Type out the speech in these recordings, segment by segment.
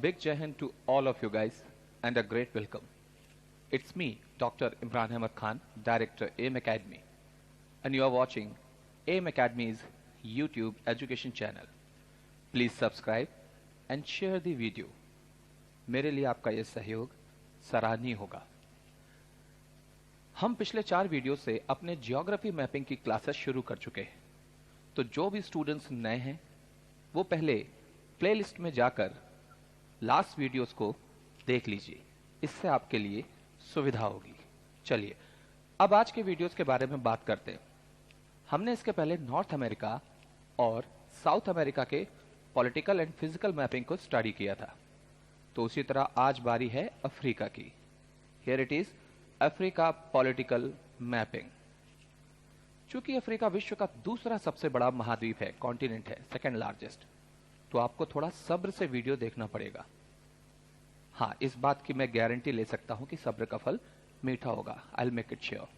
big Jai Hind to all of you guys and a great welcome. It's me, Dr. Imran Ahmed Khan, Director AIM Academy, and you are watching AIM Academy's YouTube education channel. Please subscribe and share the video. मेरे लिए आपका यह सहयोग सराहनीय होगा। हम पिछले 4 video से अपने जियोग्राफी मैपिंग की क्लासेस शुरू कर चुके हैं, तो जो भी स्टूडेंट्स नए हैं वो पहले प्लेलिस्ट में जाकर लास्ट वीडियोस को देख लीजिए, इससे आपके लिए सुविधा होगी। चलिए अब आज के वीडियोस के बारे में बात करते हैं। हमने इसके पहले नॉर्थ अमेरिका और साउथ अमेरिका के पॉलिटिकल एंड फिजिकल मैपिंग को स्टडी किया था, तो उसी तरह आज बारी है अफ्रीका की। Here it is Africa political mapping. चूंकि अफ्रीका विश्व का दूसरा सबसे बड़ा महाद्वीप है, कॉन्टिनेंट है, सेकेंड लार्जेस्ट, तो आपको थोड़ा सब्र से वीडियो देखना पड़ेगा। हाँ, इस बात की मैं गारंटी ले सकता हूं कि सब्र का फल मीठा होगा। I will make it sure.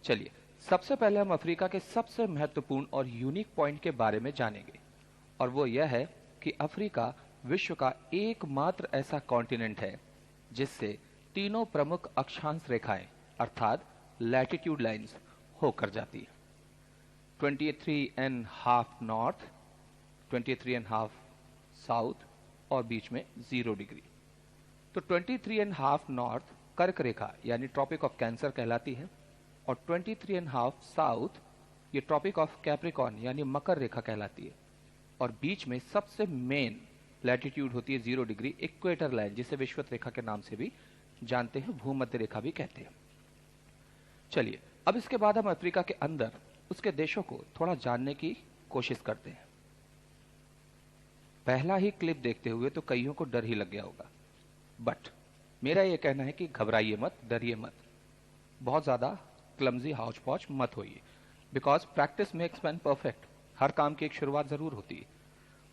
चलिए सबसे पहले हम अफ्रीका के सबसे महत्वपूर्ण और यूनिक पॉइंट के बारे में जानेंगे, और वो यह है कि अफ्रीका विश्व का एकमात्र ऐसा कॉन्टिनेंट है जिससे तीनों प्रमुख अक्षांश रेखाएं अर्थात लैटिट्यूड लाइंस होकर जाती है। 23.5 नॉर्थ, 23.5 साउथ और बीच में 0 डिग्री। तो 23.5 नॉर्थ कर्क रेखा यानी ट्रॉपिक ऑफ कैंसर कहलाती है, और 23.5 साउथ ये ट्रॉपिक ऑफ कैप्रिकॉर्न यानी मकर रेखा कहलाती है, और बीच में सबसे मेन लैटिट्यूड होती है 0 डिग्री, इक्वेटर लाइन, जिसे विषुवत रेखा के नाम से भी जानते हैं, भूमध्य रेखा भी कहते हैं। चलिए अब इसके बाद हम अफ्रीका के अंदर उसके देशों को थोड़ा जानने की कोशिश करते हैं। पहला ही क्लिप देखते हुए तो कईयों को डर ही लग गया होगा, बट मेरा यह कहना है कि घबराइए मत, डरिए मत, बहुत ज्यादा क्लमजी हाउच पॉच मत होइए, because practice makes man perfect. हर काम की एक शुरुआत जरूर होती है।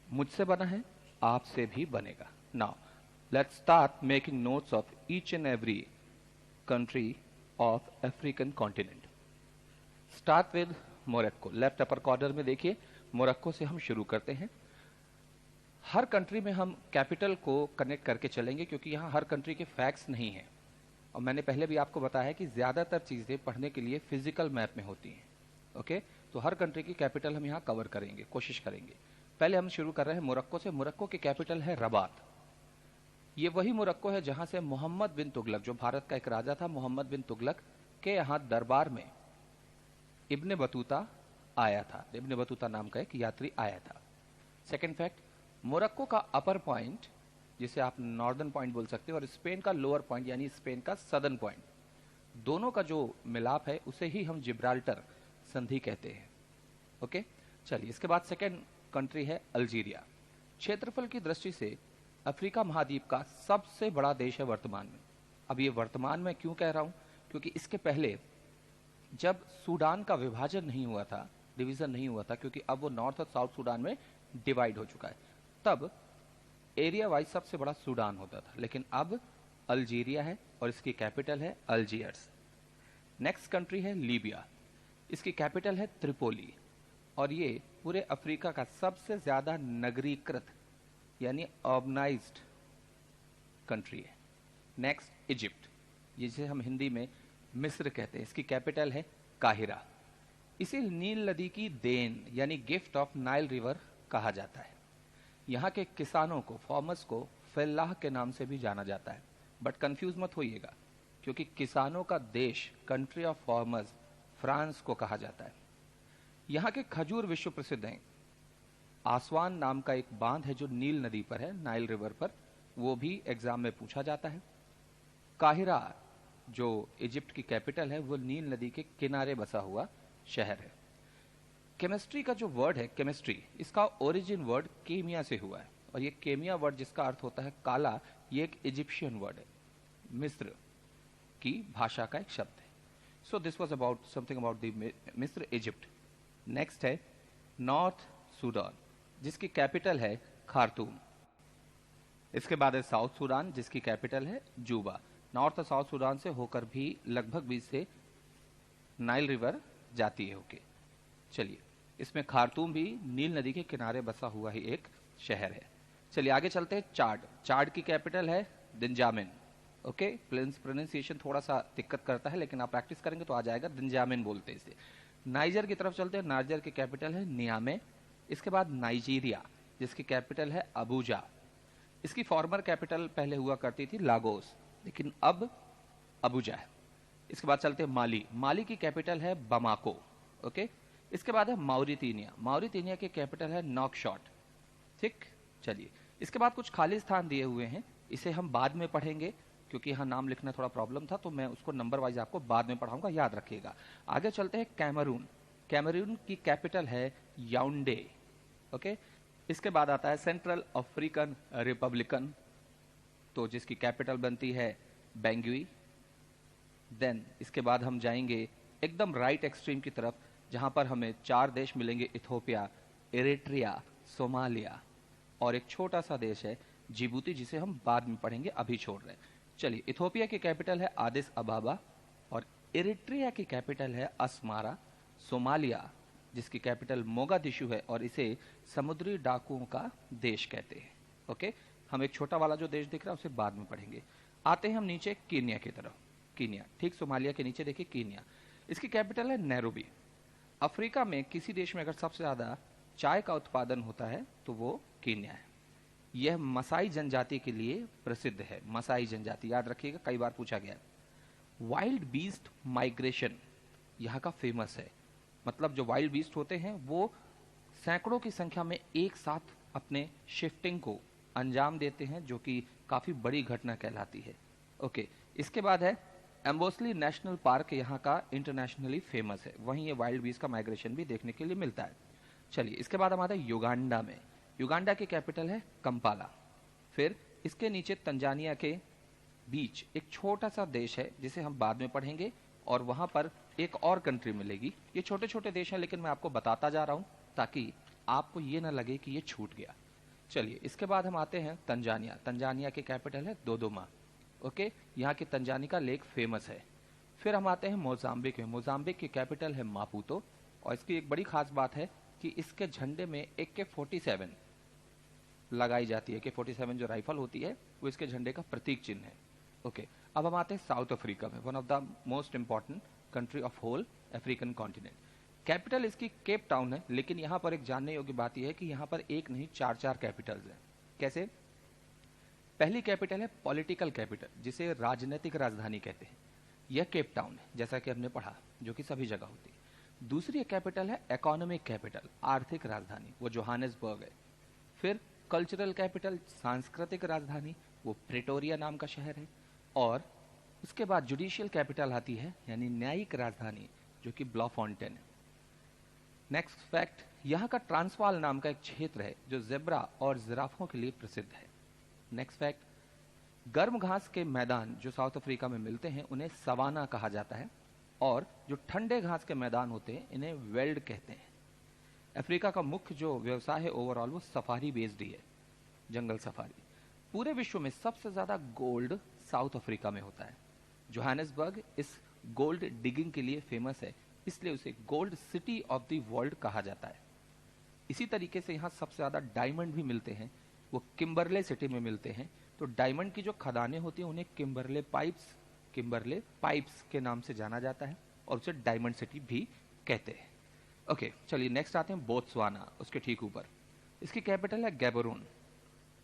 मुझसे बना है, आपसे भी बनेगा। Now let's start making notes of each and every country of African continent. Start with Morocco. Left upper corner में देखिए, मोरक्को से हम शुरू करते हैं। हर कंट्री में हम कैपिटल को कनेक्ट करके चलेंगे, क्योंकि यहाँ हर कंट्री के फैक्ट्स नहीं हैं, और मैंने पहले भी आपको बताया है कि ज्यादातर चीजें पढ़ने के लिए फिजिकल मैप में होती हैं। ओके, तो हर कंट्री की कैपिटल हम यहाँ कवर करेंगे, कोशिश करेंगे। पहले हम शुरू कर रहे हैं मोरक्को से। मोरक्को की कैपिटल है रबात। ये वही मोरक्को है जहां से मोहम्मद बिन तुगलक, जो भारत का एक राजा था, मोहम्मद बिन तुगलक के यहाँ दरबार में इब्ने बतूता आया था। इब्ने बतूता नाम का एक यात्री आया था। सेकेंड फैक्ट, मोरक्को का अपर पॉइंट, जिसे आप नॉर्दर्न पॉइंट बोल सकते हो, और स्पेन का लोअर पॉइंट यानी स्पेन का सदर्न पॉइंट, दोनों का जो मिलाप है उसे ही हम जिब्राल्टर संधि कहते हैं। ओके, चलिए इसके बाद सेकेंड कंट्री है अल्जीरिया। क्षेत्रफल की दृष्टि से अफ्रीका महाद्वीप का सबसे बड़ा देश है वर्तमान में। अब ये वर्तमान में क्यों कह रहा हूं, क्योंकि इसके पहले जब सूडान का विभाजन नहीं हुआ था, डिवीजन नहीं हुआ था, क्योंकि अब वो नॉर्थ और साउथ सूडान में डिवाइड हो चुका है, तब एरिया वाइज सबसे बड़ा सूडान होता था, लेकिन अब अल्जीरिया है और इसकी कैपिटल है अल्जीयर्स। नेक्स्ट कंट्री है लीबिया। इसकी कैपिटल है त्रिपोली, और ये पूरे अफ्रीका का सबसे ज्यादा नगरीकृत यानी अर्बनाइज्ड कंट्री है। नेक्स्ट इजिप्ट, जिसे हम हिंदी में मिस्र कहते हैं। इसकी कैपिटल है काहिरा। इसे नील नदी की देन यानी गिफ्ट ऑफ नाइल रिवर कहा जाता है। यहाँ के किसानों को, फार्मर्स को फेल्लाह के नाम से भी जाना जाता है, बट कंफ्यूज मत होइएगा, क्योंकि किसानों का देश, कंट्री ऑफ फार्मर्स, फ्रांस को कहा जाता है। यहाँ के खजूर विश्व प्रसिद्ध हैं। आसवान नाम का एक बांध है जो नील नदी पर है, नाइल रिवर पर, वो भी एग्जाम में पूछा जाता है। काहिरा जो इजिप्ट की कैपिटल है, वो नील नदी के किनारे बसा हुआ शहर है। केमिस्ट्री का जो वर्ड है केमिस्ट्री, इसका ओरिजिन वर्ड केमिया से हुआ है, और ये केमिया वर्ड जिसका अर्थ होता है काला, ये एक इजिप्शियन वर्ड है, मिस्र की भाषा का एक शब्द है। So this was about something about the मिस्र, इजिप्ट। नेक्स्ट है नॉर्थ सूडान, जिसकी कैपिटल है खार्तूम। इसके बाद है साउथ सूडान, जिसकी कैपिटल है जूबा। नॉर्थ और साउथ सूडान से होकर भी लगभग बीच से नाइल रिवर जाती है। ओके, चलिए इसमें खार्तूम भी नील नदी के किनारे बसा हुआ ही एक शहर है। चलिए आगे चलते हैं। चाड, चाड की कैपिटल है दिंजामिन। ओके, प्रोनाउंसिएशन थोड़ा सा दिक्कत करता है, लेकिन आप प्रैक्टिस करेंगे तो आ जाएगा, दिंजामिन बोलते हैं इसे। नाइजर की तरफ चलते हैं। नाइजर की कैपिटल है नियामे। इसके बाद नाइजीरिया, जिसकी कैपिटल है अबूजा। इसकी फॉर्मर कैपिटल पहले हुआ करती थी लागोस, लेकिन अब अबूजा है। इसके बाद चलते हैं माली। माली की कैपिटल है बमाको। ओके, इसके बाद है माउरितानिया। माउरितानिया की कैपिटल है नॉकशॉट। ठीक, चलिए इसके बाद कुछ खाली स्थान दिए हुए हैं, इसे हम बाद में पढ़ेंगे, क्योंकि यहाँ नाम लिखना थोड़ा प्रॉब्लम था, तो मैं उसको नंबर वाइज आपको बाद में पढ़ाऊंगा, याद रखिएगा। आगे चलते हैं कैमरून। कैमरून की कैपिटल है याउंडे। ओके, इसके बाद आता है सेंट्रल अफ्रीकन रिपब्लिकन, तो जिसकी कैपिटल बनती है बैंगुई। देन इसके बाद हम जाएंगे एकदम राइट एक्सट्रीम की तरफ, जहां पर हमें 4 देश मिलेंगे, इथोपिया, इरिट्रिया, सोमालिया और एक छोटा सा देश है जिबूती, जिसे हम बाद में पढ़ेंगे, अभी छोड़ रहे हैं। चलिए, इथोपिया की कैपिटल है आदिस अबाबा और इरिट्रिया की कैपिटल है अस्मारा। सोमालिया, जिसकी कैपिटल मोगादिशु है और इसे समुद्री डाकुओं का देश कहते हैं। ओके, हम एक छोटा वाला जो देश दिख रहा है उसे बाद में पढ़ेंगे। आते हैं हम नीचे कीनिया की तरफ। कीनिया, ठीक सोमालिया के नीचे देखिए कीनिया, इसकी कैपिटल है नैरोबी। अफ्रीका में किसी देश में अगर सबसे ज्यादा चाय का उत्पादन होता है तो वो कीनिया है। यह मसाई जनजाति के लिए प्रसिद्ध है। मसाई जनजाति याद रखिएगा, कई बार पूछा गया है। वाइल्ड बीस्ट माइग्रेशन यहाँ का फेमस है, मतलब जो वाइल्ड बीस्ट होते हैं वो सैकड़ों की संख्या में एक साथ अपने शिफ्टिंग को अंजाम देते हैं, जो कि काफी बड़ी घटना कहलाती है। ओके, इसके बाद है एम्बोसली नेशनल पार्क, यहाँ का इंटरनेशनली फेमस है, वहीं ये वाइल्ड बीस्ट का माइग्रेशन भी देखने के लिए मिलता है। चलिए, इसके बाद हम आते हैं युगांडा में। युगांडा की कैपिटल है कंपाला। फिर इसके नीचे तंजानिया के बीच एक छोटा सा देश है, जिसे हम बाद में पढ़ेंगे, और वहां पर एक और कंट्री मिलेगी। ये छोटे छोटे देश हैं, लेकिन मैं आपको बताता जा रहा हूं ताकि आपको ये ना लगे कि ये छूट गया। चलिए, इसके बाद हम आते हैं तंजानिया। तंजानिया की कैपिटल है दोदोमा। ओके, यहाँ की तंजानिका लेक फेमस है। फिर हम आते हैं मोजाम्बिक में। मोजाम्बिक की कैपिटल है मापुतो, और इसकी एक बड़ी खास बात है कि इसके झंडे में AK-47 लगाई जाती है। AK-47 जो राइफल होती है वो इसके झंडे का प्रतीक चिन्ह है। ओके, अब हम आते हैं साउथ अफ्रीका में, one of the most important country of whole African continent. Capital इसकी केप टाउन है, लेकिन यहाँ पर एक जानने योग्य बात यह है कि यहाँ पर एक नहीं 4 कैपिटल्स हैं। कैसे? पहली कैपिटल है पॉलिटिकल कैपिटल, जिसे राजनीतिक राजधानी कहते हैं, यह केप टाउन है, जैसा कि हमने पढ़ा, जो कि सभी जगह होती है। दूसरी कैपिटल है इकोनॉमिक कैपिटल, आर्थिक राजधानी, वो जोहानिसबर्ग है। फिर कल्चरल कैपिटल, सांस्कृतिक राजधानी, वो प्रेटोरिया नाम का शहर है। और उसके बाद जुडिशियल कैपिटल आती है, यानी न्यायिक राजधानी, जो कि ब्लॉफॉन्टेन है। नेक्स्ट फैक्ट, यहाँ का ट्रांसवाल नाम का एक क्षेत्र है जो जेब्रा और जिराफों के लिए प्रसिद्ध है। नेक्स्ट फैक्ट, गर्म घास के मैदान जो साउथ अफ्रीका में मिलते हैं उन्हें सवाना कहा जाता है, और जो ठंडे घास के मैदान होते हैं इन्हें वेल्ड कहते हैं। अफ्रीका का मुख्य जो व्यवसाय है ओवरऑल वो सफारी बेस्ड ही है, जंगल सफारी। पूरे विश्व में सबसे ज्यादा गोल्ड साउथ अफ्रीका में होता है। जोहानिसबर्ग इस गोल्ड डिगिंग के लिए फेमस है, इसलिए उसे gold city of the world कहा जाता है। इसी तरीके से यहाँ सबसे ज्यादा डायमंड भी मिलते हैं, वो किम्बरले सिटी में मिलते हैं। तो डायमंड की जो खदानें होती हैं उन्हें किम्बरले पाइप्स के नाम से जाना जाता है, और उसे डायमंड सिटी भी कहते हैं। ओके, चलिए नेक्स्ट आते हैं बोत्सवाना, उसके ठीक ऊपर। इसकी कैपिटल है गैबोरून,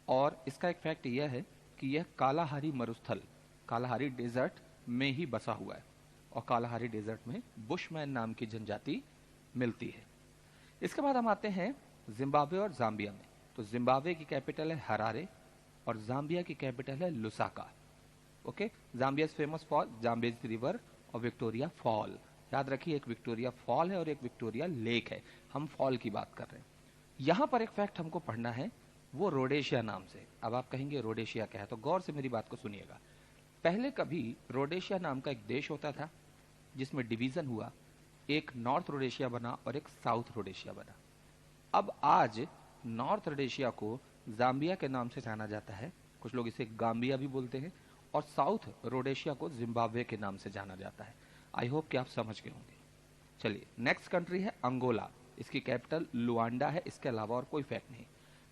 और इसका एक फैक्ट यह है कि यह कालाहारी मरुस्थल, कालाहारी डेजर्ट में ही बसा हुआ है, और कालाहारी डेजर्ट में बुशमैन नाम की जनजाति मिलती है। इसके बाद हम आते हैं जिम्बाब्वे और जाम्बिया में। तो जिम्बाब्वे की कैपिटल है हरारे और जाम्बिया की कैपिटल है Lusaka. Okay, Zambia is famous for Zambezi river और विक्टोरिया फॉल। याद रखिए, एक विक्टोरिया फॉल है और एक विक्टोरिया लेक है, हम फॉल की बात कर रहे हैं। यहां पर एक फैक्ट हमको पढ़ना है, वो रोडेशिया नाम से। अब आप कहेंगे रोडेशिया क्या है, तो गौर से मेरी बात को सुनिएगा। पहले कभी रोडेशिया नाम का एक देश होता था, जिसमें डिवीजन हुआ, एक नॉर्थ रोडेशिया बना और एक साउथ रोडेशिया बना। अब आज नॉर्थ रोडेशिया को जाम्बिया के नाम से जाना जाता है, कुछ लोग इसे गाम्बिया भी बोलते हैं, और साउथ रोडेशिया को जिम्बाब्वे के नाम से जाना जाता है। आई होप कि आप समझ गए होंगे। चलिए, नेक्स्ट कंट्री है अंगोला। इसकी कैपिटल लुआंडा है, इसके अलावा और कोई फैक्ट नहीं।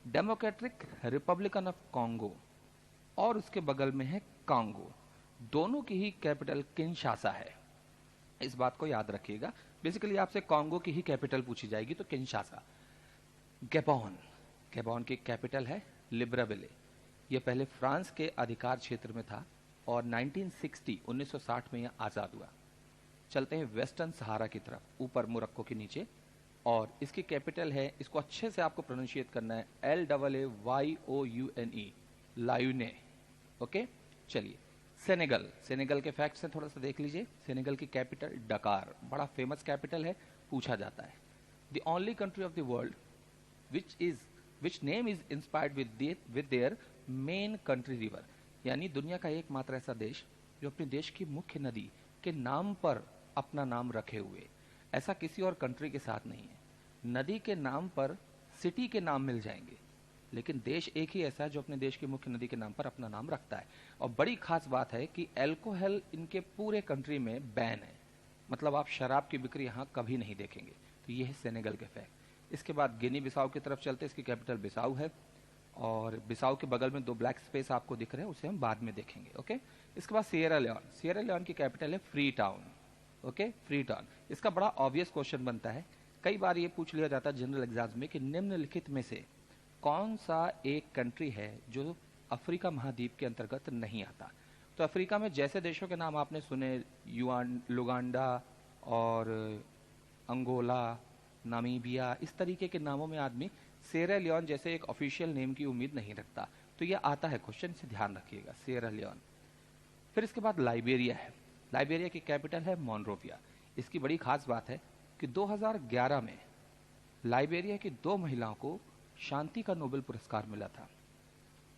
डेमोक्रेटिक रिपब्लिकन ऑफ कॉन्गो और उसके बगल में है कांगो, दोनों की ही कैपिटल किनशासा है। इस बात को याद रखिएगा। बेसिकली आपसे कांगो की ही कैपिटल पूछी जाएगी तो किनशासा। गैबोन, गैबोन की कैपिटल है लिब्राविले। यह पहले फ्रांस के अधिकार क्षेत्र में था और 1960 में यह आज़ाद हुआ। चलते हैं वेस्टर्न सहारा की तरफ, ऊपर मोरक्को के नीचे, और इसकी कैपिटल है, इसको अच्छे से आपको प्रोनाउंशिएट करना है, LAAYOUNE, लायूने। ओके, चलिए सेनेगल, सेनेगल के फैक्ट्स हैं थोड़ा सा देख लीजिए। सेनेगल की कैपिटल डकार, बड़ा फेमस कैपिटल है, पूछा जाता है। The only country of the world which name is inspired with their main country river, यानी दुनिया का एकमात्र ऐसा देश जो अपने देश की मुख्य नदी के नाम पर अपना नाम रखे हुए। ऐसा किसी और कंट्री के साथ नहीं है। नदी के नाम पर सिटी के नाम मिल जाएंगे, लेकिन देश एक ही ऐसा है जो अपने देश की मुख्य नदी के नाम पर अपना नाम रखता है। और बड़ी खास बात है कि अल्कोहल इनके पूरे कंट्री में बैन है, मतलब आप शराब की बिक्री यहाँ कभी नहीं देखेंगे। तो ये है सेनेगल के फैक्ट। इसके बाद गिनी बिसाऊ की तरफ चलते, इसकी कैपिटल बिसाऊ है, और बिसाऊ के बगल में दो ब्लैक स्पेस आपको दिख रहे हैं, उसे हम बाद में देखेंगे। ओके, इसके बाद सिएरा लियोन, सिएरा लियोन की कैपिटल है free town. Okay, free town. इसका बड़ा ऑब्वियस क्वेश्चन बनता है, कई बार ये पूछ लिया जाता है जनरल एग्जाम में कि निम्नलिखित में से कौन सा एक कंट्री है जो अफ्रीका महाद्वीप के अंतर्गत नहीं आता। तो अफ्रीका में जैसे देशों के नाम आपने सुने, लुगांडा और अंगोला, नामीबिया, इस तरीके के नामों में आदमी सिएरा लियोन जैसे एक ऑफिशियल नेम की उम्मीद नहीं रखता। तो यह आता है क्वेश्चन, से ध्यान रखिएगा, सिएरा लियोन। फिर इसके बाद लाइबेरिया है। लाइबेरिया की कैपिटल है मोनरोविया। इसकी बड़ी खास बात है कि 2011 में लाइबेरिया की 2 महिलाओं को शांति का नोबेल पुरस्कार मिला था।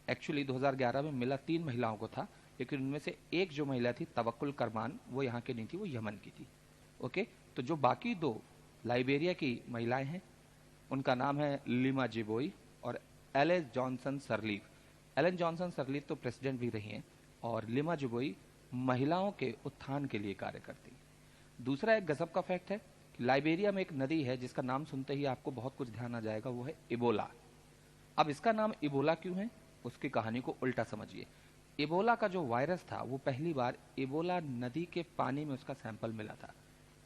एक्चुअली 2011 में मिला 3 महिलाओं को था, लेकिन उनमें से एक जो महिला थी तवक्कुल करमान, वो यहाँ की नहीं थी, वो यमन की थी। ओके, तो जो बाकी 2 लाइबेरिया की महिलाएं हैं उनका नाम है लिमा जिबोई और एलेन जॉनसन सरलीफ। एलेन जॉनसन सरलीफ तो प्रेसिडेंट भी रही हैं, और लिमा जिबोई महिलाओं के उत्थान के लिए कार्य करती। दूसरा एक गजब का फैक्ट है कि लाइबेरिया में एक नदी है जिसका नाम सुनते ही आपको बहुत कुछ ध्यान आ जाएगा, वो है इबोला। अब इसका नाम इबोला क्यों है, उसकी कहानी को उल्टा समझिए। इबोला का जो वायरस था वो पहली बार इबोला नदी के पानी में उसका सैंपल मिला था,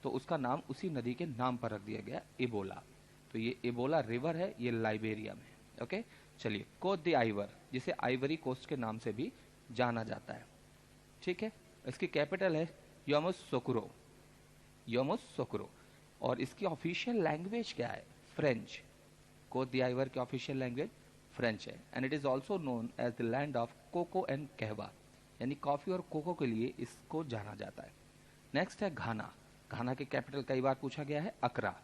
तो उसका नाम उसी नदी के नाम पर रख दिया गया, इबोला। तो ये इबोला रिवर है, ये लाइबेरिया में। ओके, चलिए कोट द आइवर, जिसे आइवरी कोस्ट के नाम से भी जाना जाता है। ठीक है, इसकी कैपिटल है यामोसोकरो, यामोसोकरो। और इसकी ऑफिशियल लैंग्वेज क्या है, फ्रेंच। कोट द आइवर की ऑफिशियल लैंग्वेज फ्रेंच है। And it is also known as the land of cocoa and कहवा, यानी कॉफी और कोको के लिए इसको जाना जाता है। नेक्स्ट है घाना। घाना की कैपिटल कई बार पूछा गया है, अकरा।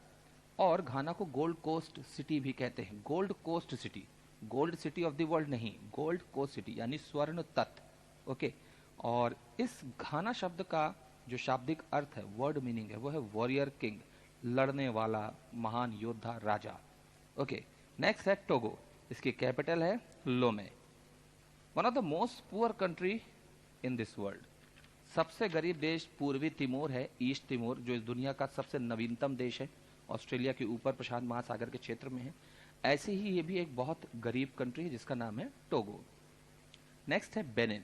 और घाना को गोल्ड कोस्ट सिटी भी कहते हैं, Gold Coast city, gold city of the world नहीं, गोल्ड कोस्ट सिटी यानी स्वर्ण तत्व। ओके, और इस घाना शब्द का जो शाब्दिक अर्थ है, वर्ड मीनिंग है, वो है वॉरियर किंग, लड़ने वाला, महान योद्धा, राजा। ओके, नेक्स्ट है टोगो। इसकी कैपिटल है लोमे। One of the most poor country in this world, सबसे गरीब देश पूर्वी तिमोर है, ईस्ट तिमोर, जो इस दुनिया का सबसे नवीनतम देश है, ऑस्ट्रेलिया के ऊपर प्रशांत महासागर के क्षेत्र में है। ऐसे ही ये भी एक बहुत गरीब कंट्री है जिसका नाम है टोगो। नेक्स्ट है बेनिन।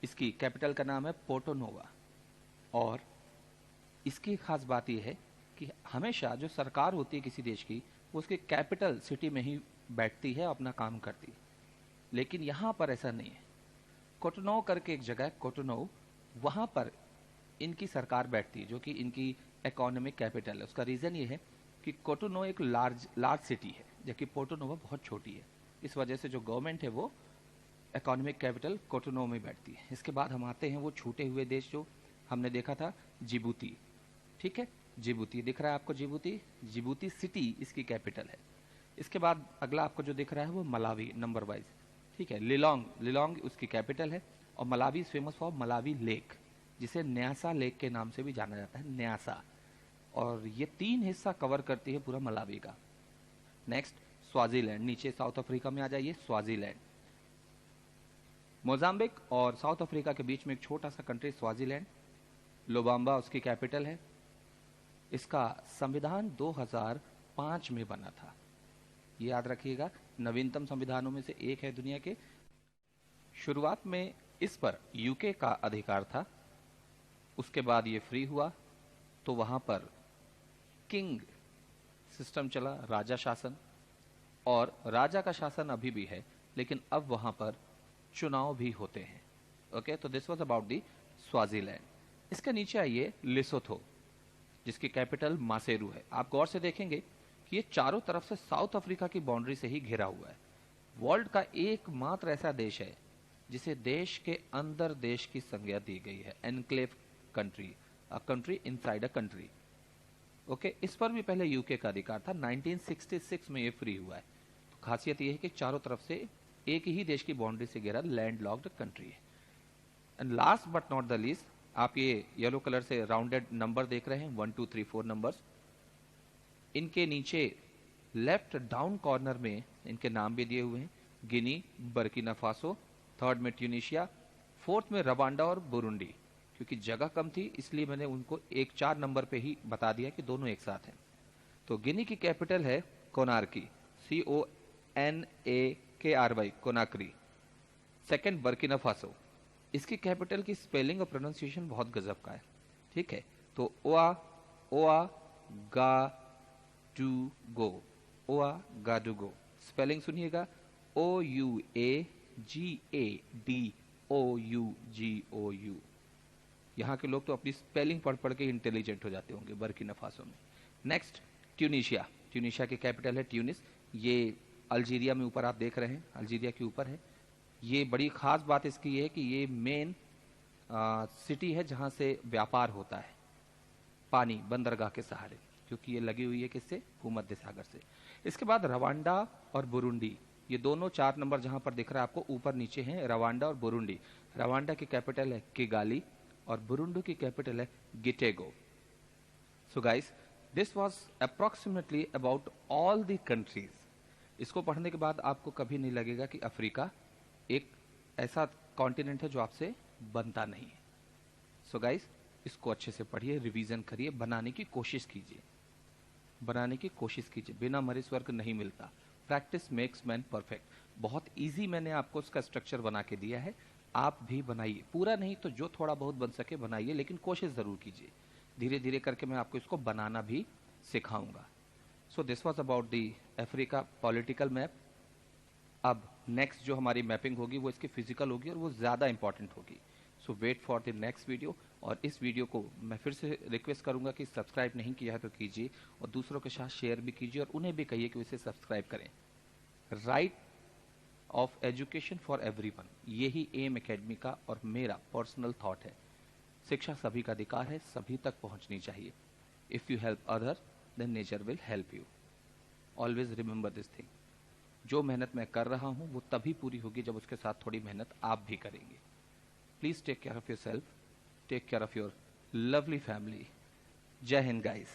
इसकी कैपिटल का नाम है पोर्टो नोवा। और इसकी खास बात यह है कि हमेशा जो सरकार होती है किसी देश की, वो उसके कैपिटल सिटी में ही बैठती है, अपना काम करती है। लेकिन यहाँ पर ऐसा नहीं है। कोटोनोव करके एक जगह है, कोटोनोव, वहाँ पर इनकी सरकार बैठती है, जो कि इनकी इकोनॉमिक कैपिटल है। उसका रीज़न ये है कि कोटोनोव एक लार्ज सिटी है, जबकि पोर्टो नोवा बहुत छोटी है। इस वजह से जो गवर्नमेंट है वो इकोनॉमिक कैपिटल कोटोनोव में बैठती है। इसके बाद हम आते हैं वो छूटे हुए देश जो हमने देखा था, जिबूती। ठीक है, जिबूती दिख रहा है आपको, जिबूती, जिबूती सिटी इसकी कैपिटल है। इसके बाद अगला आपको जो दिख रहा है वो मलावी, नंबर वाइज। ठीक है, लिलोंग, लिलोंग उसकी कैपिटल है। और Malawi is famous for Malawi lake, जिसे न्यासा लेक के नाम से भी जाना जाता है, न्यासा। और ये 3 हिस्सा कवर करती है पूरा मलावी का। नेक्स्ट स्वाजीलैंड, नीचे साउथ अफ्रीका में आ जाइए, स्वाजीलैंड। मोजाम्बिक और साउथ अफ्रीका के बीच में एक छोटा सा कंट्री स्वाजीलैंड, लोबाम्बा उसकी कैपिटल है। इसका संविधान 2005 में बना था। ये याद रखिएगा, नवीनतम संविधानों में से एक है दुनिया के। शुरुआत में इस पर यूके का अधिकार था, उसके बाद ये फ्री हुआ तो वहां पर किंग सिस्टम चला, राजा शासन, और राजा का शासन अभी भी है, लेकिन अब वहां पर चुनाव भी होते हैं। ओके, तो this was about the Swaziland. इसके नीचे आइए लिसोथो, जिसकी कैपिटल मासेरू है। आप गौर से देखेंगे कि ये चारों तरफ से साउथ अफ्रीका की बाउंड्री से ही घिरा हुआ है। वर्ल्ड का एकमात्र ऐसा देश है जिसे देश के अंदर देश की संज्ञा दी गई है, enclave country, a country inside a country. Okay, इस पर भी पहले यूके का अधिकार था, 1966 में ये फ्री हुआ है। तो खासियत ये है कि चारों तरफ से एक ही देश की बाउंड्री से घिरा लैंड लॉक्ड कंट्री है। And last but not the least, आप ये येलो कलर से राउंडेड नंबर देख रहे हैं, 1 2 3 4 नंबर्स। इनके नीचे लेफ्ट डाउन कॉर्नर में इनके नाम भी दिए हुए हैं, गिनी, बर्किना फासो, थर्ड में ट्यूनिशिया, फोर्थ में रवांडा और बुरुंडी। क्योंकि जगह कम थी इसलिए मैंने उनको 1 4 नंबर पे ही बता दिया कि दोनों एक साथ हैं। तो गिनी की कैपिटल है Conakry, CONAKRY, Conakry. Second Burkina Faso, इसकी कैपिटल की स्पेलिंग और प्रोनाउंसिएशन बहुत गजब का है, ठीक है। तो ओआ गाडुगो, ओआ गाडुगो, स्पेलिंग सुनिएगा, OUAGADOUGOU। यहाँ के लोग तो अपनी स्पेलिंग पढ़ पढ़ के इंटेलिजेंट हो जाते होंगे बर्किना फासो में। नेक्स्ट ट्यूनिशिया, ट्यूनिशिया की कैपिटल है ट्यूनिस। ये अल्जीरिया में ऊपर आप देख रहे हैं, अल्जीरिया के ऊपर है। ये बड़ी खास बात इसकी ये है कि ये मेन सिटी है जहाँ से व्यापार होता है, पानी बंदरगाह के सहारे, क्योंकि ये लगी हुई है किससे, भूमध्य सागर से। इसके बाद रवांडा और बुरुंडी, ये दोनों 4 नंबर जहां पर दिख रहा है आपको ऊपर नीचे हैं, रवांडा और बुरुंडी। रवांडा की कैपिटल है किगाली और बुरुंडी की कैपिटल है Gitega. So guys, this was approximately about all the countries. इसको पढ़ने के बाद आपको कभी नहीं लगेगा कि अफ्रीका एक ऐसा कॉन्टिनेंट है जो आपसे बनता नहीं है। सो गाइस, इसको अच्छे से पढ़िए, रिवीजन करिए, बनाने की कोशिश कीजिए, बनाने की कोशिश कीजिए। बिना मरे स्वर्ग नहीं मिलता, प्रैक्टिस मेक्स मैन परफेक्ट। बहुत इजी मैंने आपको उसका स्ट्रक्चर बना के दिया है, आप भी बनाइए। पूरा नहीं तो जो थोड़ा बहुत बन सके बनाइए, लेकिन कोशिश जरूर कीजिए। धीरे धीरे करके मैं आपको इसको बनाना भी सिखाऊंगा। So this was about the Africa political map. अब नेक्स्ट जो हमारी मैपिंग होगी वो इसकी फिजिकल होगी और वो ज़्यादा इंपॉर्टेंट होगी। So wait for the next video. और इस वीडियो को मैं फिर से रिक्वेस्ट करूंगा कि सब्सक्राइब नहीं किया है तो कीजिए, और दूसरों के साथ शेयर भी कीजिए, और उन्हें भी कहिए कि इसे सब्सक्राइब करें। Right of education for everyone, यही एम एकेडमी का और मेरा पर्सनल थॉट है। शिक्षा सभी का अधिकार है, सभी तक पहुंचनी चाहिए। If you help other than nature will help you. Always remember this thing. जो मेहनत मैं कर रहा हूं वो तभी पूरी होगी जब उसके साथ थोड़ी मेहनत आप भी करेंगे। Please take care of yourself, take care of your lovely family. Jai Hind guys.